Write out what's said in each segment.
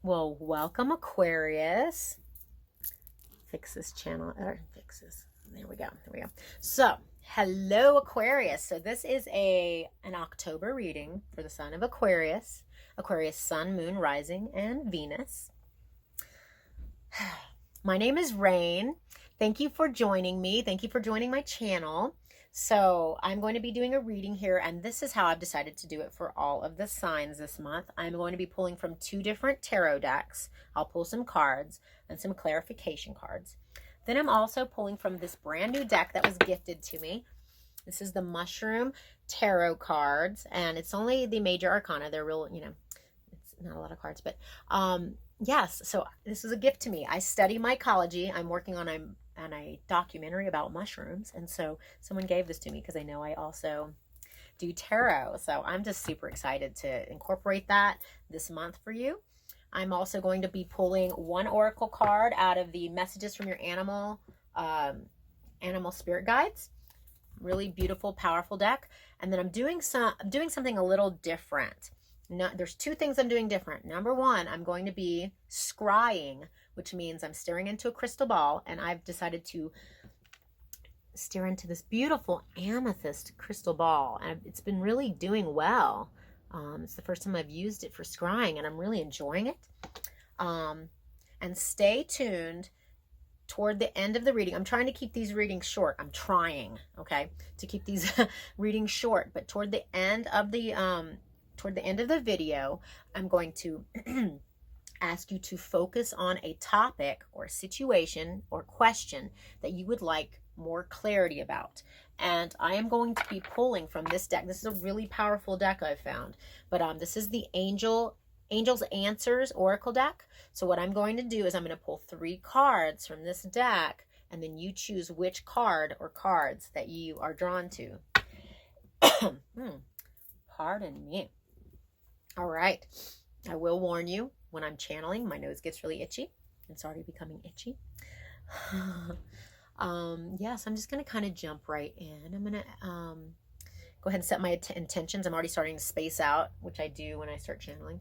Well, welcome Aquarius. Fix this channel, or fix this. There we go. So, hello Aquarius. So this is an October reading for the sign of Aquarius. Aquarius sun, moon, rising, and Venus. My name is Rayne. Thank you for joining me. Thank you for joining my channel. So I'm going to be doing a reading here, and this is how I've decided to do it for all of the signs this month. I'm going to be pulling from 2 different tarot decks. I'll pull some cards and some clarification cards. Then I'm also pulling from this brand new deck that was gifted to me. This is the Mushroom Tarot cards, and it's only the major arcana. They're real, it's not a lot of cards, but yes, so this was a gift to me. I study mycology. I'm working on a documentary about mushrooms, and so someone gave this to me because I know I also do tarot. So I'm just super excited to incorporate that this month for you. I'm also going to be pulling 1 oracle card out of the messages from your animal spirit guides. Really beautiful, powerful deck. And then I'm doing something a little different. No, there's 2 things I'm doing different. Number 1, I'm going to be scrying, which means I'm staring into a crystal ball, and I've decided to stare into this beautiful amethyst crystal ball, and it's been really doing well. It's the first time I've used it for scrying, and I'm really enjoying it. And stay tuned toward the end of the reading. I'm trying to keep these readings short. I'm trying, okay, to keep these readings short, but toward the end of the video, I'm going to ask you to focus on a topic or situation or question that you would like more clarity about. And I am going to be pulling from this deck. This is a really powerful deck I've found. But this is the Angel's Answers Oracle deck. So what I'm going to do is I'm going to pull 3 cards from this deck, and then you choose which card or cards that you are drawn to. Pardon me. All right. I will warn you, when I'm channeling, my nose gets really itchy. It's already becoming itchy. Yes, I'm just going to kind of jump right in. I'm going to go ahead and set my intentions. I'm already starting to space out, which I do when I start channeling.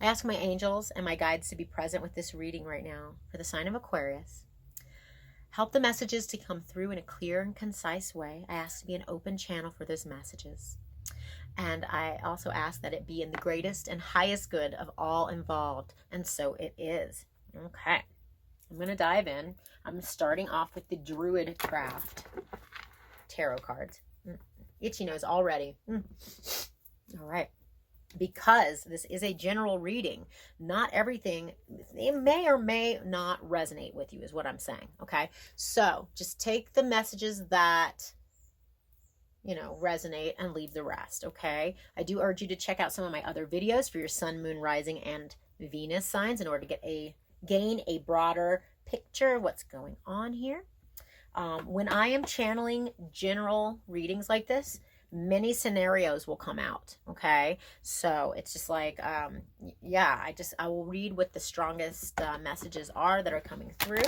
I ask my angels and my guides to be present with this reading right now for the sign of Aquarius. Help the messages to come through in a clear and concise way. I ask to be an open channel for those messages. And I also ask that it be in the greatest and highest good of all involved. And so it is. Okay. I'm going to dive in. I'm starting off with the Druid Craft tarot cards. Itchy nose already. All right. Because this is a general reading, not everything, it may or may not resonate with you is what I'm saying. Okay. So just take the messages that resonate and leave the rest, okay? I do urge you to check out some of my other videos for your sun, moon, rising, and Venus signs in order to gain a broader picture of what's going on here. When I am channeling general readings like this, many scenarios will come out, okay? So it's just like, I will read what the strongest messages are that are coming through.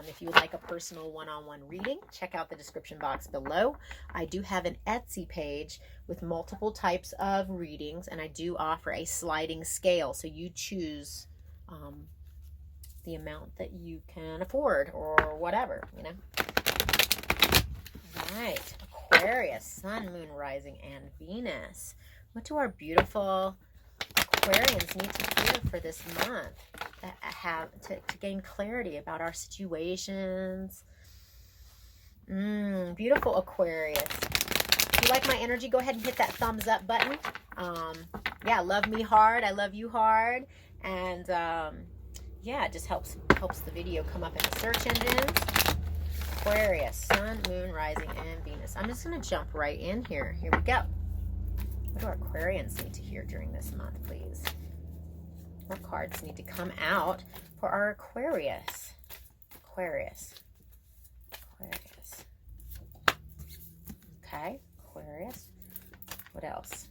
If you would like a personal one-on-one reading, check out the description box below. I do have an Etsy page with multiple types of readings, and I do offer a sliding scale, so you choose the amount that you can afford or whatever, All right, Aquarius, sun, moon, rising, and Venus. What do our beautiful Aquarians need to hear for this month that have to gain clarity about our situations? Beautiful Aquarius. If you like my energy, go ahead and hit that thumbs up button. Love me hard. I love you hard. And it just helps the video come up in the search engines. Aquarius, sun, moon, rising, and Venus. I'm just going to jump right in here. Here we go. What do our Aquarians need to hear during this month, please? What cards need to come out for our Aquarius? Aquarius. Okay, Aquarius. What else?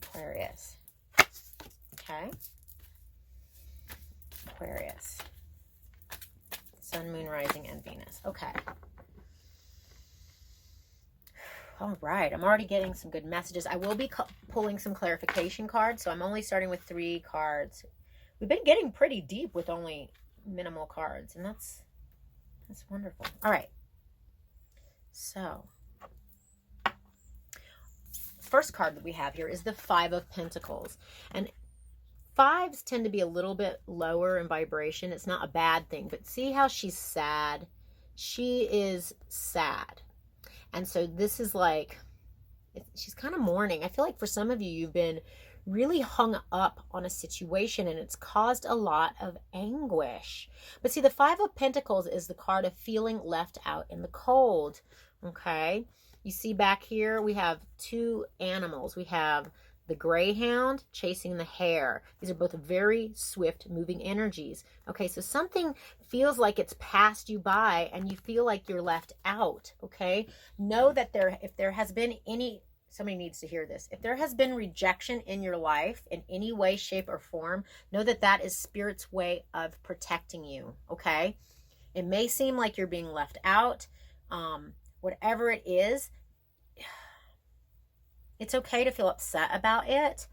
Aquarius. Okay. Aquarius. Sun, Moon, Rising, and Venus. Okay. All right. I'm already getting some good messages. I will be pulling some clarification cards, so I'm only starting with 3 cards. We've been getting pretty deep with only minimal cards, and that's wonderful. All right. So, first card that we have here is the 5 of Pentacles. And 5s tend to be a little bit lower in vibration. It's not a bad thing, but see how she's sad? She is sad. And so this is like, she's kind of mourning. I feel like for some of you, you've been really hung up on a situation and it's caused a lot of anguish. But see, the 5 of Pentacles is the card of feeling left out in the cold. Okay. You see back here, we have 2 animals. We have the greyhound chasing the hare. These are both very swift moving energies. Okay, so something feels like it's passed you by and you feel like you're left out. Okay, know that if there has been any, somebody needs to hear this. If there has been rejection in your life in any way, shape, or form, know that that is Spirit's way of protecting you. Okay, it may seem like you're being left out. Whatever it is, it's okay to feel upset about it.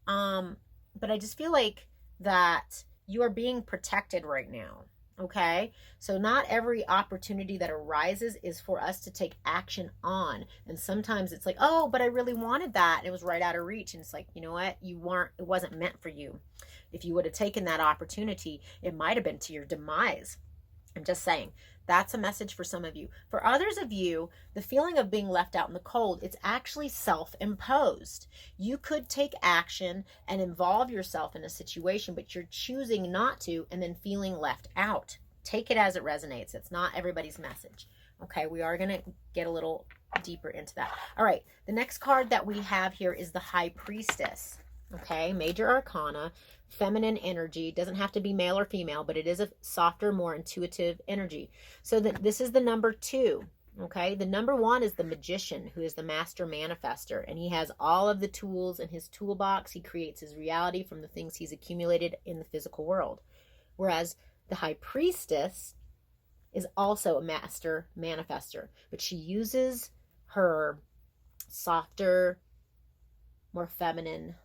But I just feel like that you are being protected right now. Okay. So not every opportunity that arises is for us to take action on. And sometimes it's like, oh, but I really wanted that. And it was right out of reach. And it's like, you know what? It wasn't meant for you. If you would have taken that opportunity, it might have been to your demise. I'm just saying. That's a message for some of you. For others of you, the feeling of being left out in the cold, it's actually self-imposed. You could take action and involve yourself in a situation, but you're choosing not to and then feeling left out. Take it as it resonates. It's not everybody's message. Okay, we are going to get a little deeper into that. All right, the next card that we have here is the High Priestess. Okay, Major Arcana, feminine energy. Doesn't have to be male or female, but it is a softer, more intuitive energy. So this is the number 2. Okay, the number 1 is the Magician, who is the master manifester, and he has all of the tools in his toolbox. He creates his reality from the things he's accumulated in the physical world. Whereas the High Priestess is also a master manifester, but she uses her softer, more feminine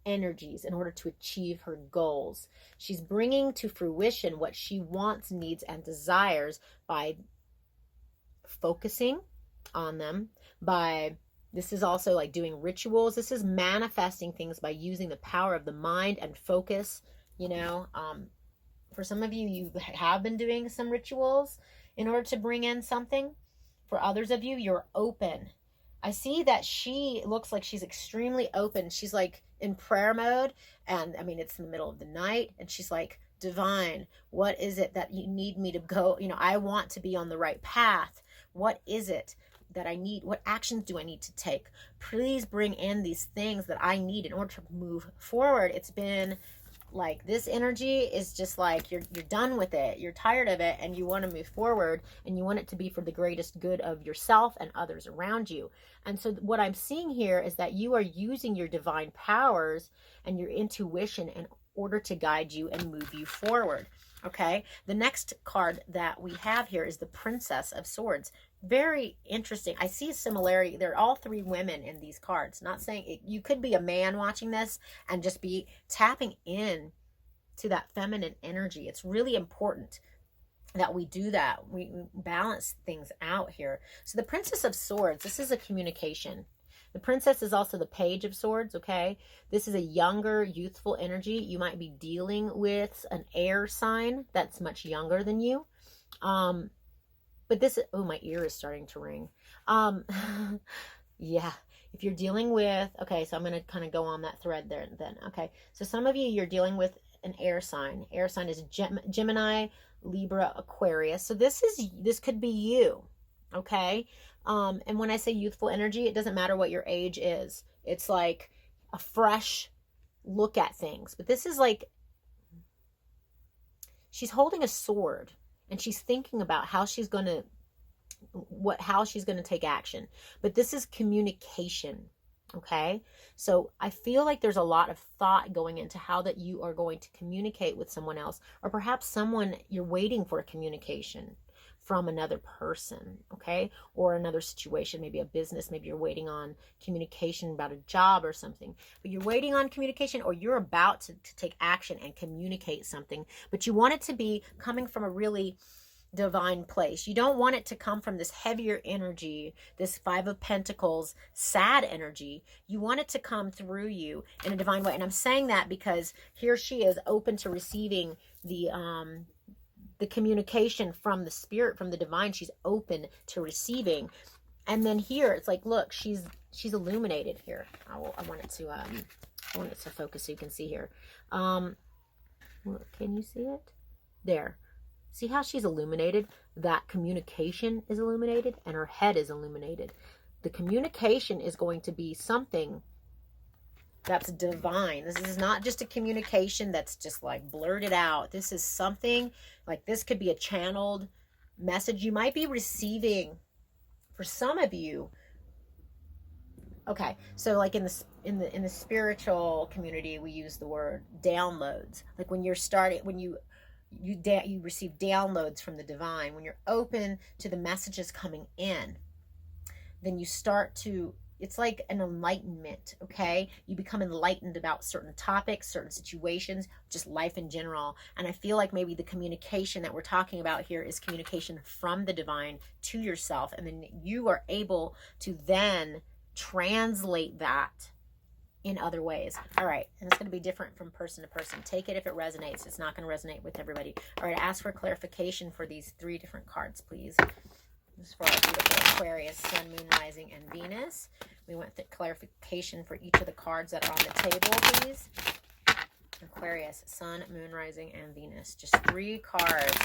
energies in order to achieve her goals. She's bringing to fruition what she wants, needs, and desires by focusing on them. This is also like doing rituals. This is manifesting things by using the power of the mind and focus. You know, for some of you, you have been doing some rituals in order to bring in something. For others of you, you're open. I see that she looks like she's extremely open. She's like in prayer mode, and I mean, it's in the middle of the night, and she's like, divine, what is it that you need me to go? You know, I want to be on the right path. What is it that I need? What actions do I need to take? Please bring in these things that I need in order to move forward. It's been like, this energy is just like, you're done with it. You're tired of it, and you want to move forward, and you want it to be for the greatest good of yourself and others around you. And so what I'm seeing here is that you are using your divine powers and your intuition in order to guide you and move you forward. Okay. The next card that we have here is the Princess of Swords. Very interesting. I see a similarity. They're all 3 women in these cards. Not saying it, you could be a man watching this and just be tapping in to that feminine energy. It's really important that we do that. We balance things out here. So the Princess of Swords, this is a communication. The Princess is also the Page of Swords, okay? This is a younger, youthful energy. You might be dealing with an air sign that's much younger than you. But this, oh, my ear is starting to ring. Yeah, if you're dealing with, okay, so I'm going to kind of go on that thread there then. Okay, so some of you, you're dealing with an air sign. Air sign is Gemini, Libra, Aquarius. So this could be you, okay? And when I say youthful energy, it doesn't matter what your age is. It's like a fresh look at things. But this is like, she's holding a sword, and she's thinking about how she's going to how she's going to take action. But this is communication. Okay. So I feel like there's a lot of thought going into how that you are going to communicate with someone else, or perhaps someone you're waiting for a communication from another person. Okay. Or another situation, maybe a business, maybe you're waiting on communication about a job or something, but you're waiting on communication, or you're about to take action and communicate something, but you want it to be coming from a really divine place. You don't want it to come from this heavier energy, this Five of Pentacles, sad energy. You want it to come through you in a divine way. And I'm saying that because here she is open to receiving the communication from the spirit, from the divine. She's open to receiving. And then here it's like, look, she's illuminated here. I want it to focus so you can see here. Can you see it? There. See how she's illuminated? That communication is illuminated and her head is illuminated. The communication is going to be something that's divine. This is not just a communication that's just like blurted out. This is something like, this could be a channeled message you might be receiving for some of you. Okay, so like in the spiritual community, we use the word downloads. Like when you're starting, when you receive downloads from the divine, when you're open to the messages coming in, then you start to, it's like an enlightenment. Okay, you become enlightened about certain topics, certain situations, just life in general. And I feel like maybe the communication that we're talking about here is communication from the divine to yourself, and then you are able to then translate that in other ways. All right. And it's going to be different from person to person. Take it if it resonates. It's not going to resonate with everybody. All right. Ask for clarification for these 3 different cards, please. This is for our beautiful Aquarius, Sun, Moon, Rising, and Venus. We want the clarification for each of the cards that are on the table, please. Aquarius, Sun, Moon, Rising, and Venus. Just 3 cards.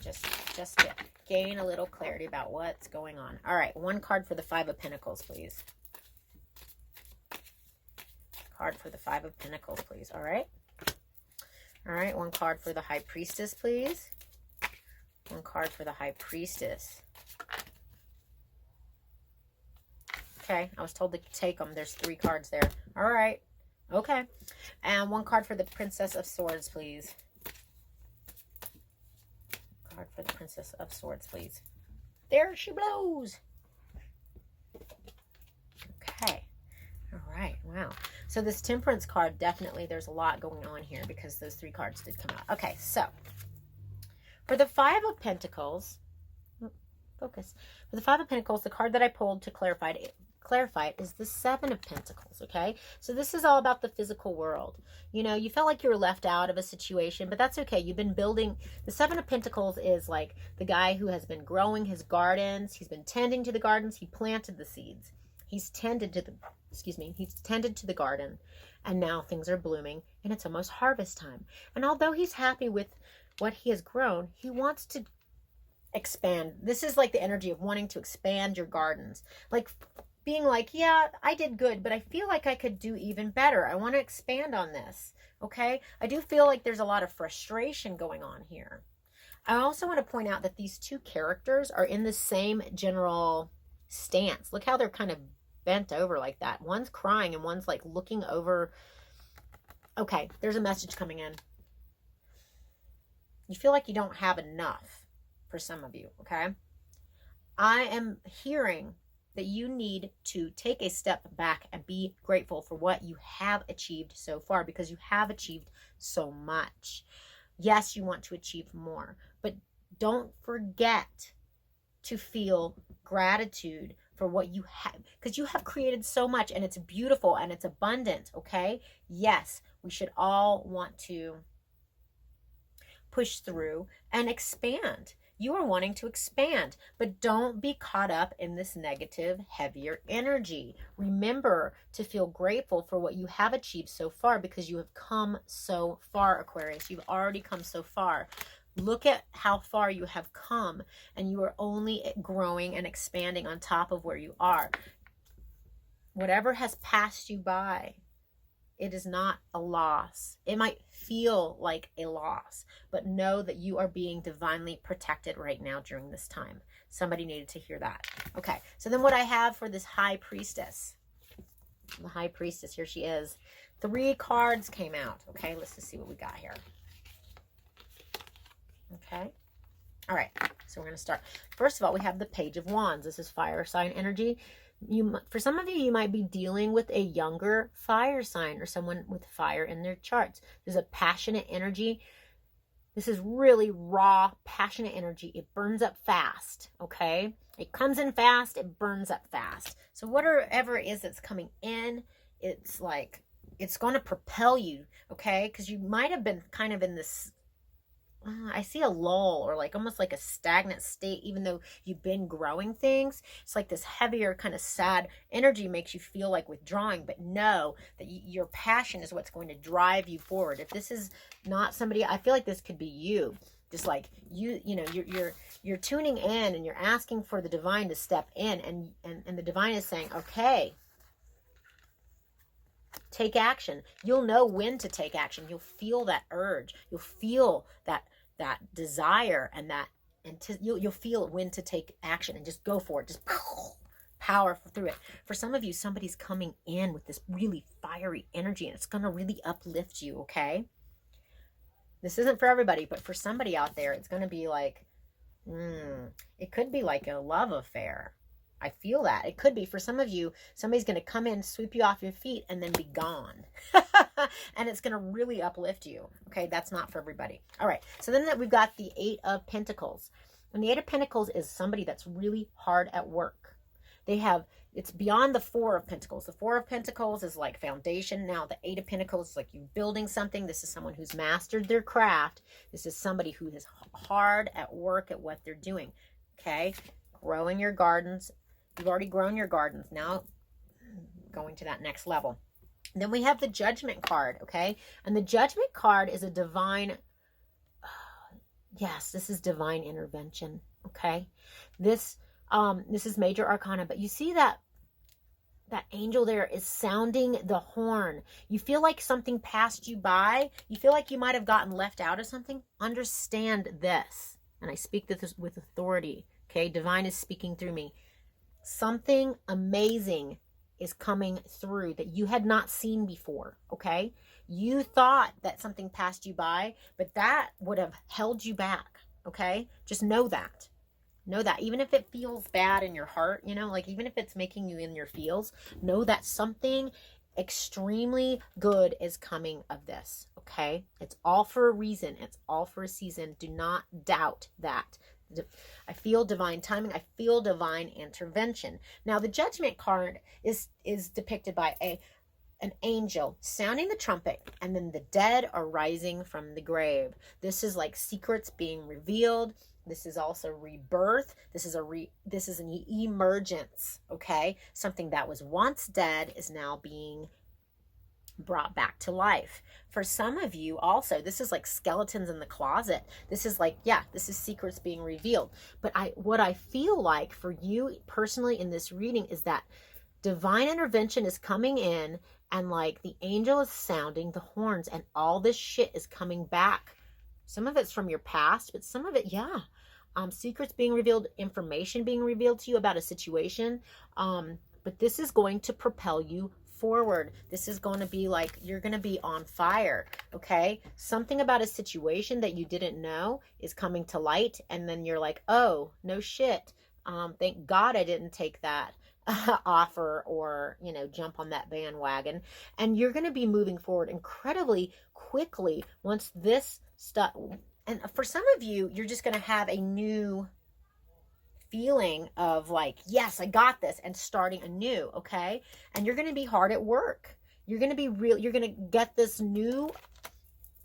Just to gain a little clarity about what's going on. All right. 1 card for the 5 of Pentacles, please. Card for the 5 of Pentacles, please. All right. All right. 1 card for the High Priestess, please. 1 card for the High Priestess. Okay. I was told to take them. There's 3 cards there. All right. Okay. And 1 card for the Princess of Swords, please. Card for the Princess of Swords, please. There she blows. Okay. All right. Wow. So this Temperance card, definitely there's a lot going on here because those 3 cards did come out. Okay. So for the 5 of Pentacles, focus. For the 5 of Pentacles, the card that I pulled to clarify it is the 7 of Pentacles. Okay. So this is all about the physical world. You know, you felt like you were left out of a situation, but that's okay. You've been building. The 7 of Pentacles is like the guy who has been growing his gardens. He's been tending to the gardens. He planted the seeds. He's tended to the garden, and now things are blooming, and it's almost harvest time. And although he's happy with what he has grown, he wants to expand. This is like the energy of wanting to expand your gardens. Like being like, yeah, I did good, but I feel like I could do even better. I want to expand on this. Okay. I do feel like there's a lot of frustration going on here. I also want to point out that these 2 characters are in the same general stance. Look how they're kind of bent over like that. One's crying and one's like looking over. Okay, there's a message coming in. You feel like you don't have enough for some of you, okay? I am hearing that you need to take a step back and be grateful for what you have achieved so far, because you have achieved so much. Yes, you want to achieve more, but don't forget to feel gratitude for what you have, because you have created so much, and it's beautiful and it's abundant. Okay. Yes, we should all want to push through and expand. You are wanting to expand, but don't be caught up in this negative, heavier energy. Remember to feel grateful for what you have achieved so far, because you have come so far, Aquarius. You've already come so far. Look at how far you have come, and you are only growing and expanding on top of where you are. Whatever has passed you by, it is not a loss. It might feel like a loss, but know that you are being divinely protected right now during this time. Somebody needed to hear that. Okay, so then what I have for this High Priestess, the High Priestess, here she is. 3 cards came out. Okay, let's just see what we got here. Okay. All right, so we're going to start. First of all, we have the Page of Wands. This is fire sign energy. For some of you, you might be dealing with a younger fire sign or someone with fire in their charts. There's a passionate energy. This is really raw, passionate energy. It burns up fast, okay? It comes in fast, it burns up fast. So whatever it is that's coming in, it's like, it's going to propel you, okay? Because you might have been kind of in this, I see a lull or like almost like a stagnant state, even though you've been growing things. It's like this heavier kind of sad energy makes you feel like withdrawing, but know that your passion is what's going to drive you forward. If this is not somebody, I feel like this could be you. Just like you know, you're tuning in and you're asking for the divine to step in, and the divine is saying, okay, take action. You'll know when to take action. You'll feel that urge. You'll feel that desire, and you'll feel when to take action and just go for it. Just power through it. For some of you, somebody's coming in with this really fiery energy, and it's going to really uplift you, okay? This isn't for everybody, but for somebody out there, it's going to be like, it could be like a love affair. I feel that. It could be for some of you, somebody's going to come in, sweep you off your feet, and then be gone. And it's going to really uplift you. Okay, that's not for everybody. All right, so then we've got the 8 of Pentacles. And the 8 of Pentacles is somebody that's really hard at work. It's beyond the 4 of Pentacles. The 4 of Pentacles is like foundation. Now the 8 of Pentacles is like you building something. This is someone who's mastered their craft. This is somebody who is hard at work at what they're doing. Okay, growing your gardens. You've already grown your gardens. Now going to that next level. And then we have the Judgment card, okay? And the Judgment card is a divine, yes, this is divine intervention, okay? This is major arcana, but you see that angel there is sounding the horn. You feel like something passed you by. You feel like you might have gotten left out of something. Understand this. And I speak this with authority, okay? Divine is speaking through me. Something amazing is coming through that you had not seen before, okay? You thought that something passed you by, but that would have held you back, okay? Just know that. Know that. Even if it feels bad in your heart, you know, like even if it's making you in your feels, know that something extremely good is coming of this, okay? It's all for a reason. It's all for a season. Do not doubt that. I feel divine timing. I feel divine intervention. Now, the Judgment card is depicted by an angel sounding the trumpet, and then the dead are rising from the grave. This is like secrets being revealed. This is also rebirth. This is an emergence, okay? Something that was once dead is now being brought back to life. For some of you also, this is like skeletons in the closet. This is like, yeah, this is secrets being revealed. But what I feel like for you personally in this reading is that divine intervention is coming in, and like the angel is sounding the horns, and all this shit is coming back. Some of it's from your past, but some of it, yeah. Secrets being revealed, information being revealed to you about a situation. But this is going to propel you forward. This is going to be like, you're going to be on fire, okay? Something about a situation that you didn't know is coming to light, and then you're like, oh, no shit. Thank God I didn't take that offer or, you know, jump on that bandwagon. And you're going to be moving forward incredibly quickly once this stuff, and for some of you, you're just going to have a new feeling of like, yes, I got this, and starting anew, okay? And you're going to be hard at work. You're going to be real. You're going to get this new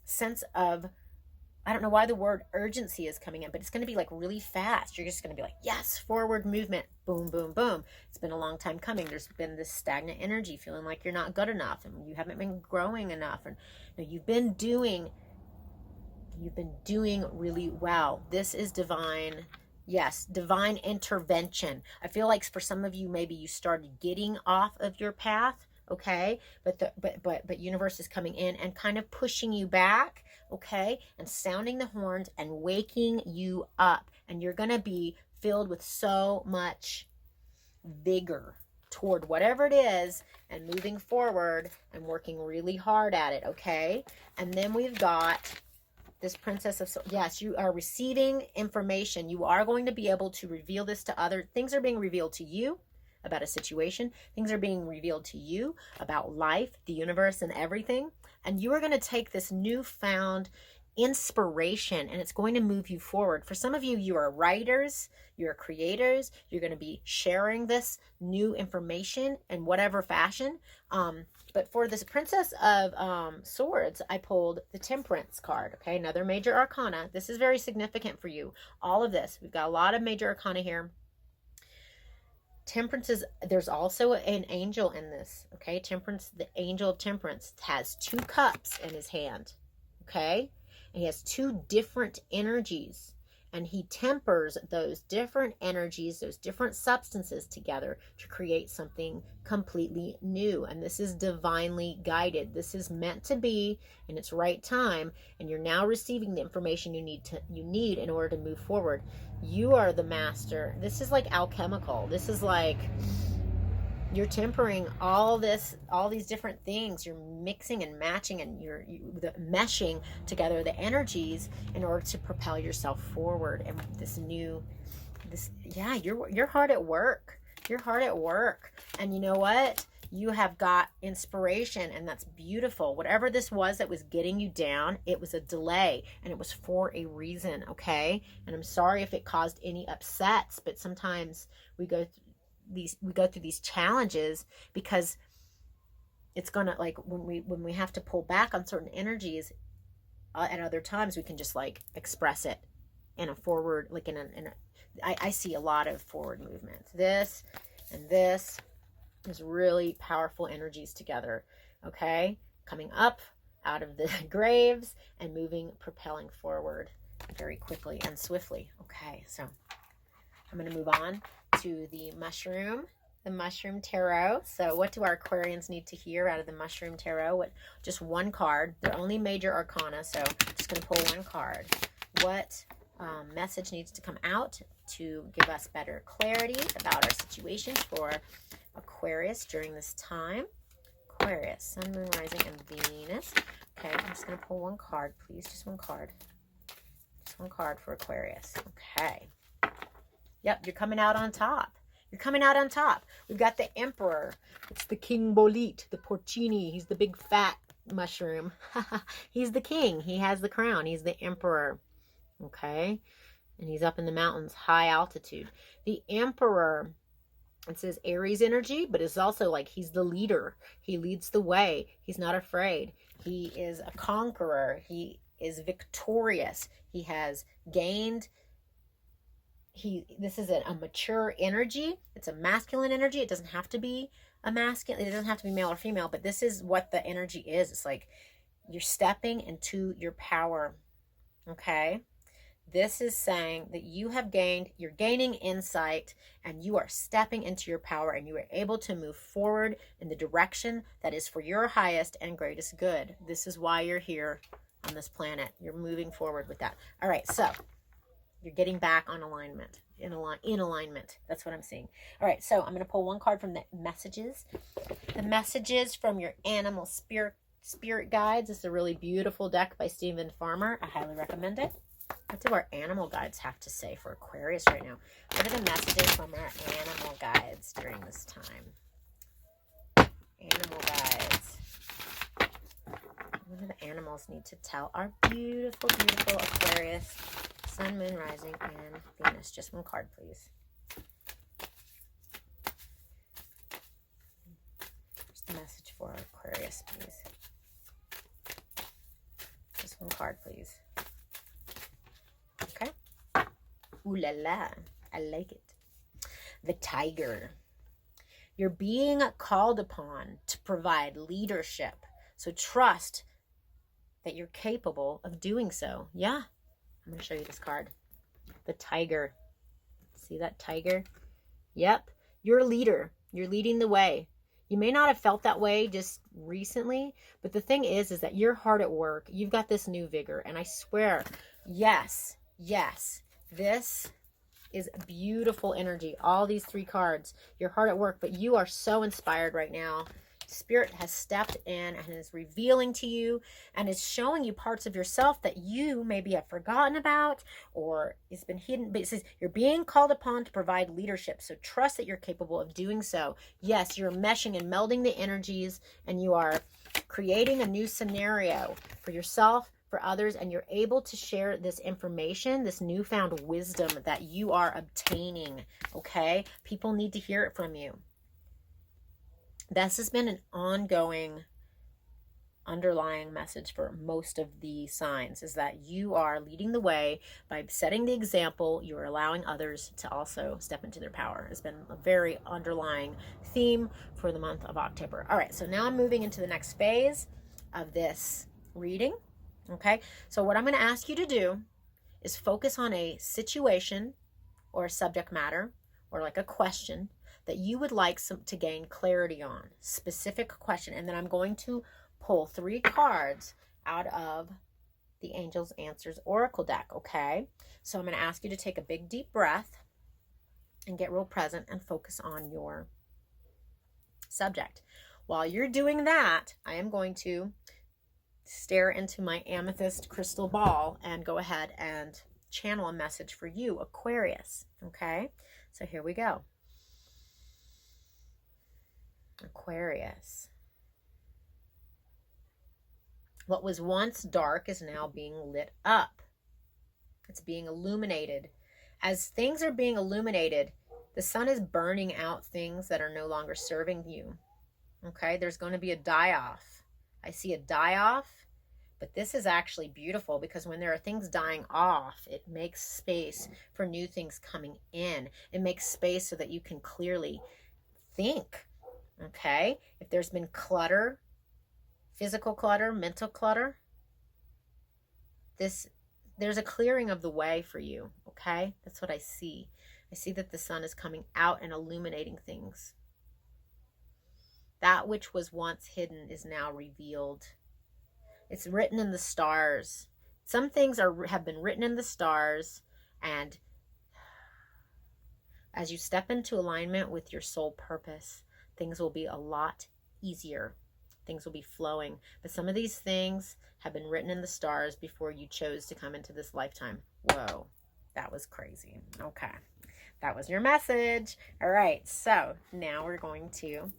sense of, I don't know why the word urgency is coming in, but it's going to be like really fast. You're just going to be like, yes, forward movement, boom, boom, boom. It's been a long time coming. There's been this stagnant energy, feeling like you're not good enough, and you haven't been growing enough, and you know, you've been doing really well. This is divine. Yes, divine intervention. I feel like for some of you, maybe you started getting off of your path, okay? But universe is coming in and kind of pushing you back, okay? And sounding the horns and waking you up. And you're going to be filled with so much vigor toward whatever it is and moving forward and working really hard at it, okay? And then we've got this Princess of Swords. Yes, you are receiving information. You are going to be able to reveal this to other. Things are being revealed to you about a situation. Things are being revealed to you about life, the universe, and everything. And you are going to take this newfound inspiration and it's going to move you forward. For some of you, you are writers, you're creators, you're going to be sharing this new information in whatever fashion. But for this Princess of Swords, I pulled the Temperance card, okay? Another major arcana. This is very significant for you. All of this. We've got a lot of major arcana here. Temperance is, there's also an angel in this, okay? Temperance, the angel of Temperance has 2 cups in his hand, okay? And he has 2 different energies. And he tempers those different energies, those different substances together to create something completely new. And this is divinely guided. This is meant to be in its right time. And you're now receiving the information you need in order to move forward. You are the master. This is like alchemical. This is like you're tempering all these different things. You're mixing and matching and you're meshing together the energies in order to propel yourself forward. And you're hard at work. You're hard at work. And you know what? You have got inspiration, and that's beautiful. Whatever this was that was getting you down, it was a delay, and it was for a reason, okay? And I'm sorry if it caused any upsets, but sometimes we go through these challenges because it's gonna, like, when we have to pull back on certain energies, at other times we can just like express it in a forward, like I see a lot of forward movement. This and this is really powerful energies together, okay? Coming up out of the graves and moving, propelling forward very quickly and swiftly. Okay, so I'm going to move on to the mushroom tarot. So what do our Aquarians need to hear out of the mushroom tarot? Just one card. They're only major arcana, so I'm just going to pull one card. What message needs to come out to give us better clarity about our situation for Aquarius during this time? Aquarius, Sun, Moon, Rising, and Venus. Okay, I'm just going to pull one card, please. Just one card. Just one card for Aquarius. Okay. Yep, you're coming out on top. You're coming out on top. We've got the Emperor. It's the King Bolit, the Porcini. He's the big fat mushroom. He's the king. He has the crown. He's the Emperor. Okay? And he's up in the mountains, high altitude. The Emperor, it says Aries energy, but it's also like he's the leader. He leads the way. He's not afraid. He is a conqueror. He is victorious. He has gained. This is a mature energy. It's a masculine energy. It doesn't have to be a masculine. It doesn't have to be male or female, but this is what the energy is. It's like you're stepping into your power. Okay? This is saying that you're gaining insight and you are stepping into your power and you are able to move forward in the direction that is for your highest and greatest good. This is why you're here on this planet. You're moving forward with that. All right, so you're getting back on alignment, in alignment. That's what I'm seeing. All right, so I'm going to pull one card from the messages. The messages from your animal spirit guides. This is a really beautiful deck by Stephen Farmer. I highly recommend it. What do our animal guides have to say for Aquarius right now? What are the messages from our animal guides during this time? Animal guides. What do the animals need to tell our beautiful, beautiful Aquarius, Sun, Moon, Rising, and Venus? Just one card, please. What's the message for Aquarius, please? Just one card, please. Okay. Ooh la la. I like it. The Tiger. You're being called upon to provide leadership. So trust that you're capable of doing so. Yeah. I'm going to show you this card. The Tiger. See that tiger? Yep. You're a leader. You're leading the way. You may not have felt that way just recently, but the thing is that you're hard at work. You've got this new vigor, and I swear, yes, this is beautiful energy. All these 3 cards, you're hard at work, but you are so inspired right now. Spirit has stepped in and is revealing to you and is showing you parts of yourself that you maybe have forgotten about or it's been hidden. But it says you're being called upon to provide leadership. So trust that you're capable of doing so. Yes, you're meshing and melding the energies, and you are creating a new scenario for yourself, for others, and you're able to share this information, this newfound wisdom that you are obtaining. Okay? People need to hear it from you. This has been an ongoing underlying message for most of the signs, is that you are leading the way by setting the example. You're allowing others to also step into their power. It's been a very underlying theme for the month of October. All right, so now I'm moving into the next phase of this reading. Okay, so what I'm going to ask you to do is focus on a situation or a subject matter or like a question that you would like to gain clarity on, specific question. And then I'm going to pull 3 cards out of the Angels Answers Oracle deck, okay? So I'm going to ask you to take a big deep breath and get real present and focus on your subject. While you're doing that, I am going to stare into my amethyst crystal ball and go ahead and channel a message for you, Aquarius, okay? So here we go. Aquarius. What was once dark is now being lit up. It's being illuminated. As things are being illuminated, the sun is burning out things that are no longer serving you. Okay, there's going to be a die-off. I see a die-off, but this is actually beautiful because when there are things dying off, it makes space for new things coming in. It makes space so that you can clearly think. Okay, if there's been clutter, physical clutter, mental clutter, there's a clearing of the way for you. Okay, that's what I see. I see that the sun is coming out and illuminating things. That which was once hidden is now revealed. It's written in the stars. Some things have been written in the stars, and as you step into alignment with your soul purpose, things will be a lot easier. Things will be flowing. But some of these things have been written in the stars before you chose to come into this lifetime. Whoa, that was crazy. Okay, that was your message. All right, so now we're going to,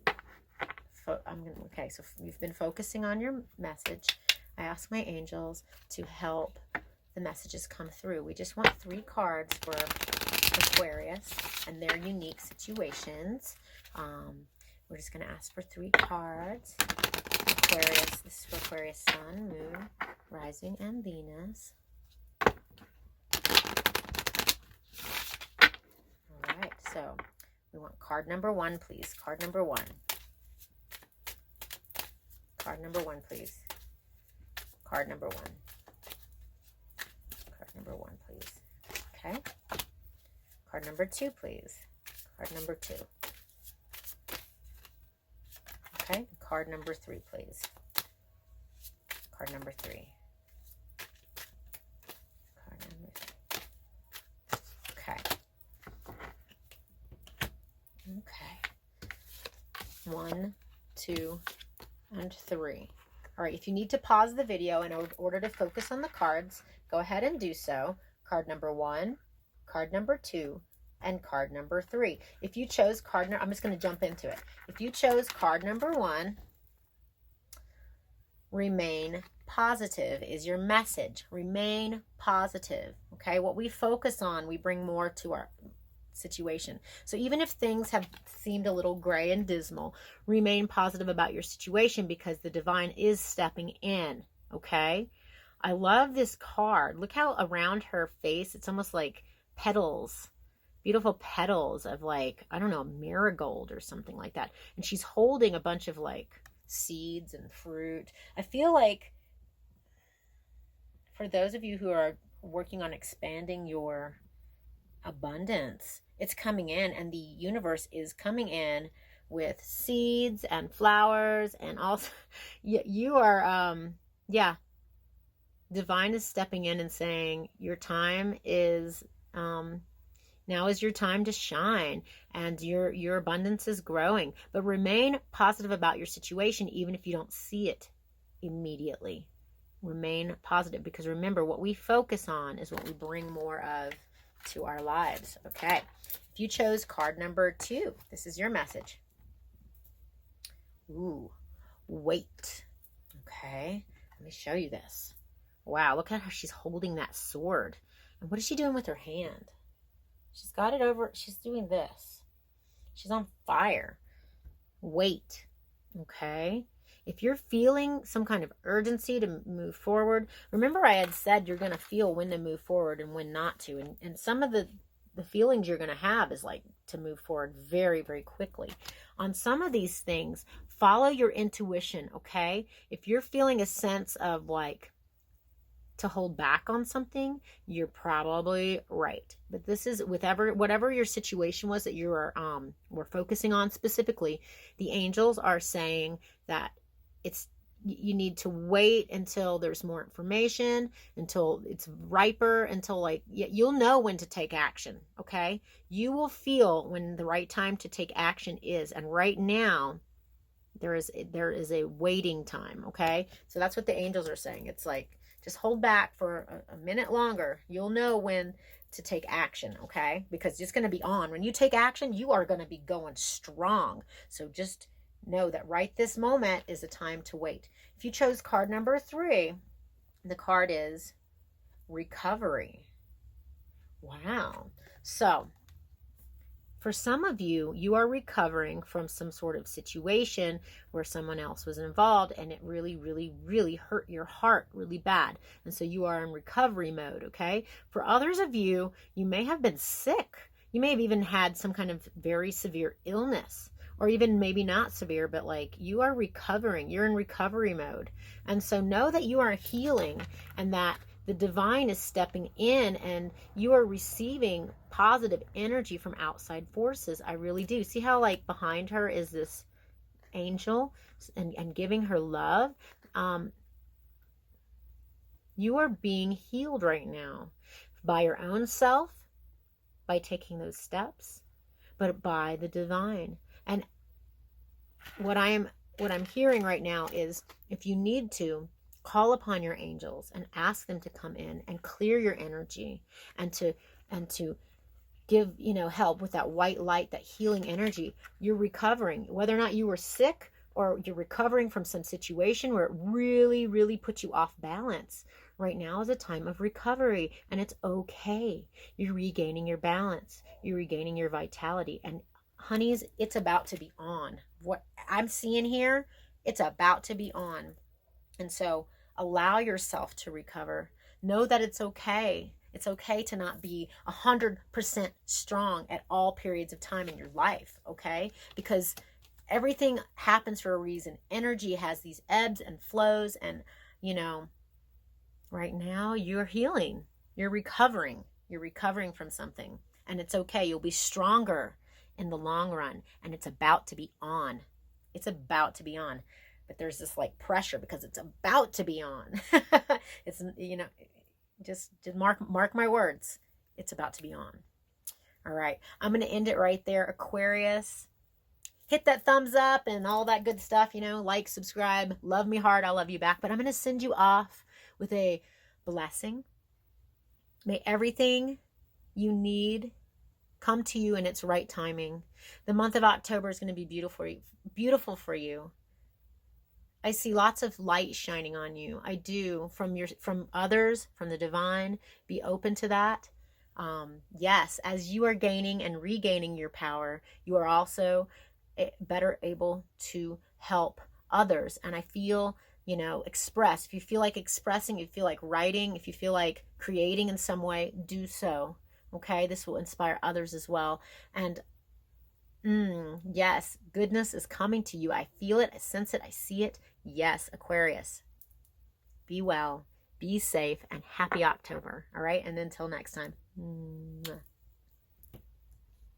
okay, so you've been focusing on your message. I ask my angels to help the messages come through. We just want 3 cards for Aquarius and their unique situations. We're just going to ask for 3 cards. Aquarius, this is for Aquarius Sun, Moon, Rising, and Venus. All right, so we want card number 1, please. Card number 1. Card number 1, please. Card number 1. Card number 1, please. Okay. Card number 2, please. Card number 2. Okay, card number 3, please. Card number 3. Card number 3. Okay. Okay. 1, 2, and 3. All right, if you need to pause the video in order to focus on the cards, go ahead and do so. Card number 1, card number 2, and card number 3. If you chose I'm just going to jump into it. If you chose card number 1, remain positive is your message. Remain positive. Okay, what we focus on, we bring more to our situation. So even if things have seemed a little gray and dismal, remain positive about your situation because the divine is stepping in. Okay, I love this card. Look how around her face, it's almost like petals. Beautiful petals of like, I don't know, marigold or something like that. And she's holding a bunch of like seeds and fruit. I feel like for those of you who are working on expanding your abundance, it's coming in, and the universe is coming in with seeds and flowers, and also you are, yeah, divine is stepping in and saying your time is, now is your time to shine, and your abundance is growing. But remain positive about your situation, even if you don't see it immediately. Remain positive, because remember, what we focus on is what we bring more of to our lives. Okay. If you chose card number 2, this is your message. Ooh, wait. Okay. Let me show you this. Wow, look at how she's holding that sword. And what is she doing with her hand? She's got it over, she's doing this. She's on fire. Wait. Okay. If you're feeling some kind of urgency to move forward, remember I had said you're going to feel when to move forward and when not to. And some of the feelings you're going to have is like to move forward very, very quickly. On some of these things, follow your intuition, okay? If you're feeling a sense of like to hold back on something, you're probably right. But this is whatever your situation was that you were focusing on specifically, the angels are saying that you need to wait until there's more information, until it's riper, until like you'll know when to take action. Okay, you will feel when the right time to take action is, and right now there is a waiting time. Okay, so that's what the angels are saying. It's like, just hold back for a minute longer. You'll know when to take action, okay? Because it's going to be on. When you take action, you are going to be going strong. So just know that right this moment is a time to wait. If you chose card number 3, the card is recovery. Wow. So for some of you, you are recovering from some sort of situation where someone else was involved and it really, really, really hurt your heart really bad. And so you are in recovery mode, okay? For others of you, you may have been sick. You may have even had some kind of very severe illness, or even maybe not severe, but like you are recovering. You're in recovery mode. And so know that you are healing, and that the divine is stepping in, and you are receiving positive energy from outside forces. I really do. See how like behind her is this angel and giving her love? You are being healed right now by your own self, by taking those steps, but by the divine. And what I'm hearing right now is, if you need to, call upon your angels and ask them to come in and clear your energy, and to give, help with that white light, that healing energy. You're recovering, whether or not you were sick or you're recovering from some situation where it really, really put you off balance. Right now is a time of recovery, and it's okay. You're regaining your balance. You're regaining your vitality. And honeys, it's about to be on. What I'm seeing here, it's about to be on. And so allow yourself to recover. Know that it's okay. It's okay to not be 100% strong at all periods of time in your life, okay? Because everything happens for a reason. Energy has these ebbs and flows, and, right now you're healing. You're recovering. You're recovering from something, and it's okay. You'll be stronger in the long run, and it's about to be on. It's about to be on. But there's this like pressure because it's about to be on. It's, just mark my words. It's about to be on. All right. I'm going to end it right there. Aquarius, hit that thumbs up and all that good stuff, like, subscribe, love me hard. I'll love you back. But I'm going to send you off with a blessing. May everything you need come to you in its right timing. The month of October is going to be beautiful for you. I see lots of light shining on you. I do, from others, from the divine. Be open to that. Yes, as you are gaining and regaining your power, you are also better able to help others. And I feel, express. If you feel like expressing, if you feel like writing, if you feel like creating in some way, do so. Okay, this will inspire others as well. And yes, goodness is coming to you. I feel it. I sense it. I see it. Yes, Aquarius. Be well, be safe, and happy October. All right. And until next time.